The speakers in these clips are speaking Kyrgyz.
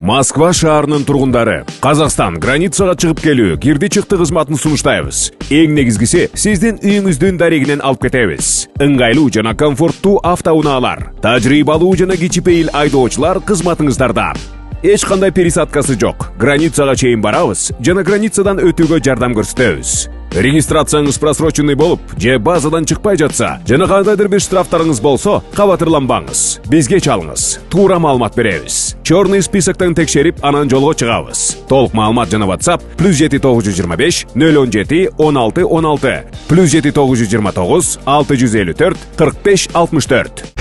Москва шаарынын тургундары, Казакстан границага чыгып келүү, кирди чыкты кызматын сунуштайбыз. Эң негизгиси, сиздин үйүңүздүн дарегинен алып кетебиз. Ыңгайлуу жана комфорттуу автоунаалар, тажрыйбалуу жана кичипейил айдоочулар кызматыңыздарда. Эч кандай пересадкасы жок. Границага чейин барабыз жана границадан өтүүгө жардам көрсөтөбүз. Регистрацияңыз просроченный болуп, же базадан чыкпай жатса, жана кандайдыр бир штрафтарыңыз болсо, кабатырланбаңыз. Бизге чалыңыз. Туура маалымат беребиз. Чорный списоктон текшерип, анан жолго чыгабыз. Толук маалымат жана WhatsApp +7 925 017 16 16 +7 929 654 45 64.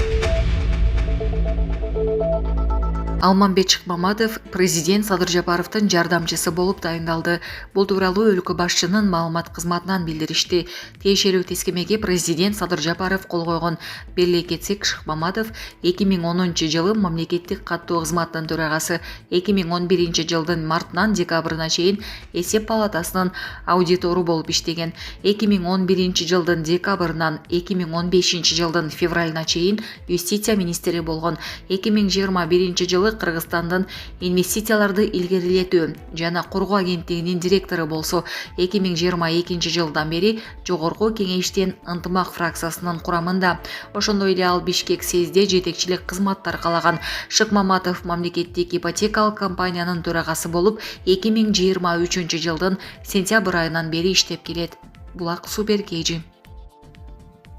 Алманбет Шыкмаматов президент Садыр Жапаровдун жардамчысы болуп дайындалды. Бул тууралуу өлкө башчынын маалымат кызматынан билдиришти. Тиешелүү тескемеге президент Садыр Жапаров кол койгон. Бериле кетсек, Шыкмаматов 2010-жылы мамлекеттик каттоо кызматынын төрагасы, 2011 жылдын мартынан декабрына чейин эсеп палатасынын аудитору болуп иштеген. 2011 жылдын декабрынан 2015 жылдын февралына чейин юстиция министри болгон. 2021 жылы Кыргызстандын инвестицияларды илгерилетүү жана коргоо агенттигинин директору болсо, 2022 жылдан бери жогорку кеңештин ынтымак фракциясынын курамында. Ошондой эле ал Бишкек съезде жетекчилик кызматтар калаган. Шыкмаматов мамлекеттик ипотекалык компаниянын төрагасы болуп 2023 жылдын сентябрь айынан бери иштеп келет. Булак Супер KG.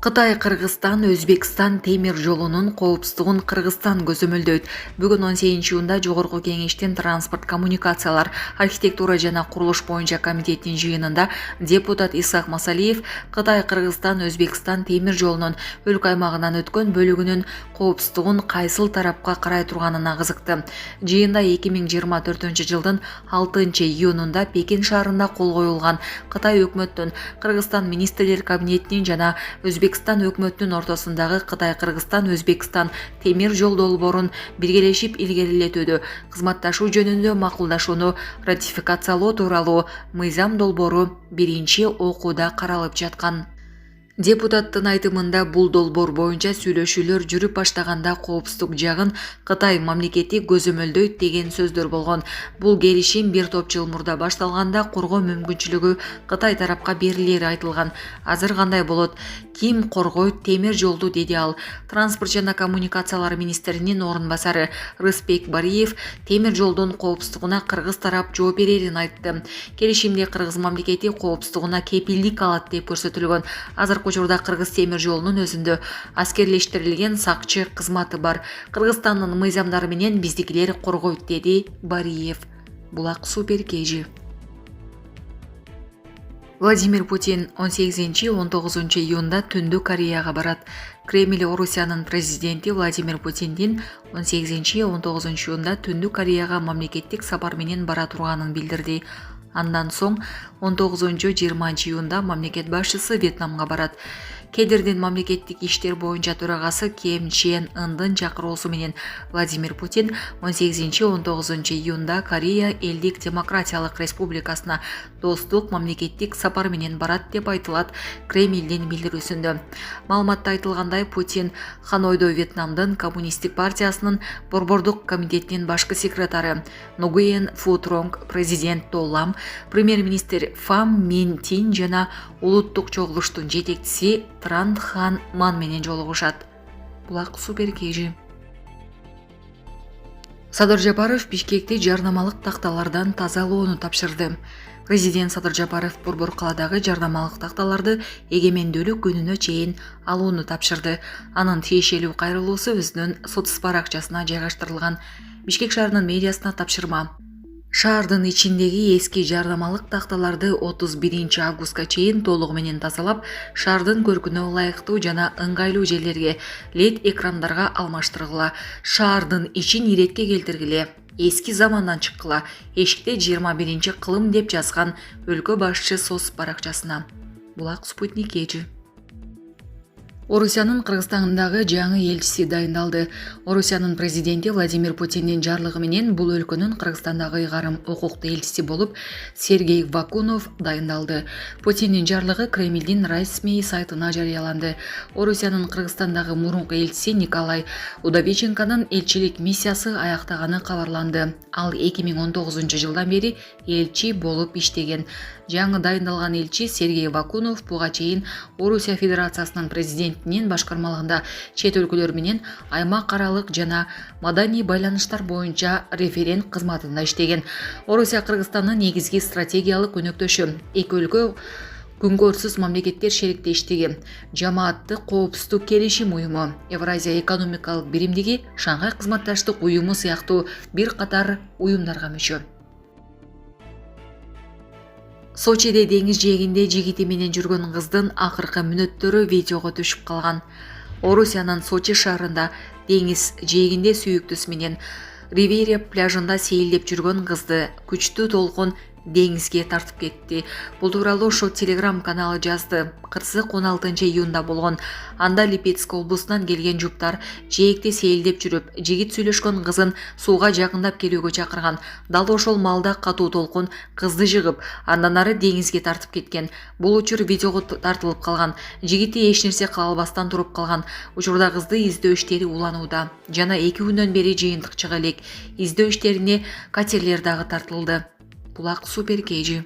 Кытай Кыргызстан Өзбекстан темир жолунун коопсуздугун Кыргызстан көзөмөлдөйт. Бүгүн 18-июнда жогорку кеңештин транспорт коммуникациялар, архитектура жана курулуш боюнча комитетинин жыйынында депутат Исак Масалиев Кытай Кыргызстан Өзбекстан темир жолунун өлкө аймагынан өткөн бөлүгүнүн коопсуздугун кайсыл тарапка карай турганына кызыкты. Жыйында 2024 жылдын 6-июнунда Пекин шаарында кол коюлган Кытай өкмөттүн, Кыргызстан министрлер кабинетинин жана Өзбекстан өкмөтүнүн ортосундагы Кытай-Кыргызстан Өзбекстан темир жол долбоорун биргелешип илгерилетүүдө кызматташуу жөнүндө макулдашууну ратификациялоо тууралуу мыйзам долбоору биринчи окууда каралып жаткан. Депутаттын айтымында бул долбоор боюнча сүйлөшүүлөр жүрүп баштаганда коопсуздук жагын Кытай мамлекети көзөмөлдөйт деген сөздөр болгон. Бул келишим бир топ жыл мурда башталганда коргоо мүмкүнчүлүгү Кытай тарапка берилери айтылган. Азыр кандай болот? Ким коргойт темир жолду, деди ал. Транспорт жана коммуникациялар министринин орун басары Рыспек Бариев темир жолдун коопсуздугуна кыргыз тарап жооп берерин айтты. Келишимде кыргыз мамлекети коопсуздугуна кепилдик алат деп көрсөтүлгөн. Азыр учурда Кыргыз темир жолунун өзүндө аскерлештирилген сакчы кызматы бар. Кыргызстандын мыйзамдары менен биздикилер коргойт, деди Бариев. Булак Супер KG. Владимир Путин 18-19 июнда Түндүк Кореяга барат. Кремль Орусиянын президенти Владимир Путиндин 18-19 июнда Түндүк Кореяга мамлекеттик сапар менен бара турганын билдирди. Андан соң 19-20 июнда мамлекет башчысы Вьетнамга барат. Кедирдин мамлекеттик иштер боюнча төрагасы Ким Чен Ындын чакыруусу менен Владимир Путин 18-19 июнда Корея элдик демократиялык республикасына достук мамлекеттик сапар менен барат деп айтылат Кремлдин билдирүүсүндө. Маалыматта айтылгандай, Путин Ханойдо Вьетнамдын коммунисттик партиясынын борбордук комитетинин башкы секретары Нгуен Фу Тронг, президент То Лам, премьер-министр Фам Мин Тин жана улуттук чогулуштун жетекчиси Тран Хан Ман менен жолугушат. Булак Супер KG. Садыр Жапаров Бишкекти жарнамалык такталардан тазалоону тапшырды. Президент Садыр Жапаров Борбор каладагы жарнамалык такталарды эгемендүүлүк күнүнө чейин алууну тапшырды. Анын тиешелүү кайрылуусу өзүнүн соц баракчасына жайгаштырылган. Бишкек шаарынын медиасына тапшырма. Шаардын ичиндеги эски жарнамалык такталарды 31 августка чейин толугу менен тазалап, шаардын көркүнө ылайыктуу жана ыңгайлуу жерлерге LED экрандарга алмаштыргыла. Шаардын ичин иретке келтиргиле. Эски замандан чыккыла. Эшикте 21 кылым деп жазган өлкө башчы соц баракчасына. Булак Спутник KG. Орусиянын Кыргызстандагы жаңы элчиси дайындалды. Орусиянын президенти Владимир Путиндин жарлыгы менен бул өлкөнүн Кыргызстандагы ыйгарым укуктуу элчиси болуп Сергей Вакунов дайындалды. Путиндин жарлыгы Кремлдин расмий сайтына жарыяланды. Орусиянын Кыргызстандагы мурунку элчиси Николай Удовиченконун элчилик миссиясы аяктаганы кабарланды. Ал 2019 жылдан бери элчи болуп иштеген. Жаңы дайындалган элчи Сергей Вакунов буга чейин Орусия Федерациясынын президентинин башкармалыгында чет өлкөлөр менен аймак аралык жана маданий байланыштар боюнча референт кызматында иштеген. Орусия Кыргызстандын негизги стратегиялык өнөктөшү. Эки өлкө күнкөрсүз мамлекеттер шериктештиги, жамааттык коопсуздук келишим уюму, Евразия экономикалык биримдиги, Шанхай кызматташтык уюму сыяктуу бир катар уюмдарга мүчө. Сочиде деңиз жээгинде жигити менен жүргөн кыздын акыркы мүнөттөрү видеого түшүп калган. Орусиянын Сочи шаарында деңиз жээгинде сүйүктүсү менен Ривьера пляжында сейилдеп жүргөн кызды күчтүү толкун деңизге тартып кетти. Бул тууралуу Шот Телеграм каналы жазды. Кырсык 16 июнда болгон. Анда Липецк облусунан келген жуптар жээкте сейилдеп жүрүп, жигит сүйлөшкөн кызын сууга жакындап келүүгө чакырган. Дал ошол маалда катуу толкун кызды жыгып, андан ары деңизге тартып кеткен. Бул учур видеого тартылып калган. Жигити эч нерсе кыла албастан туруп калган. Учурда кызды издөө иштери уланууда. Жана 2 күндөн бери жыйынтык чыга элек. Издөө иштерине катерлер дагы тартылды. Булак Супер KG.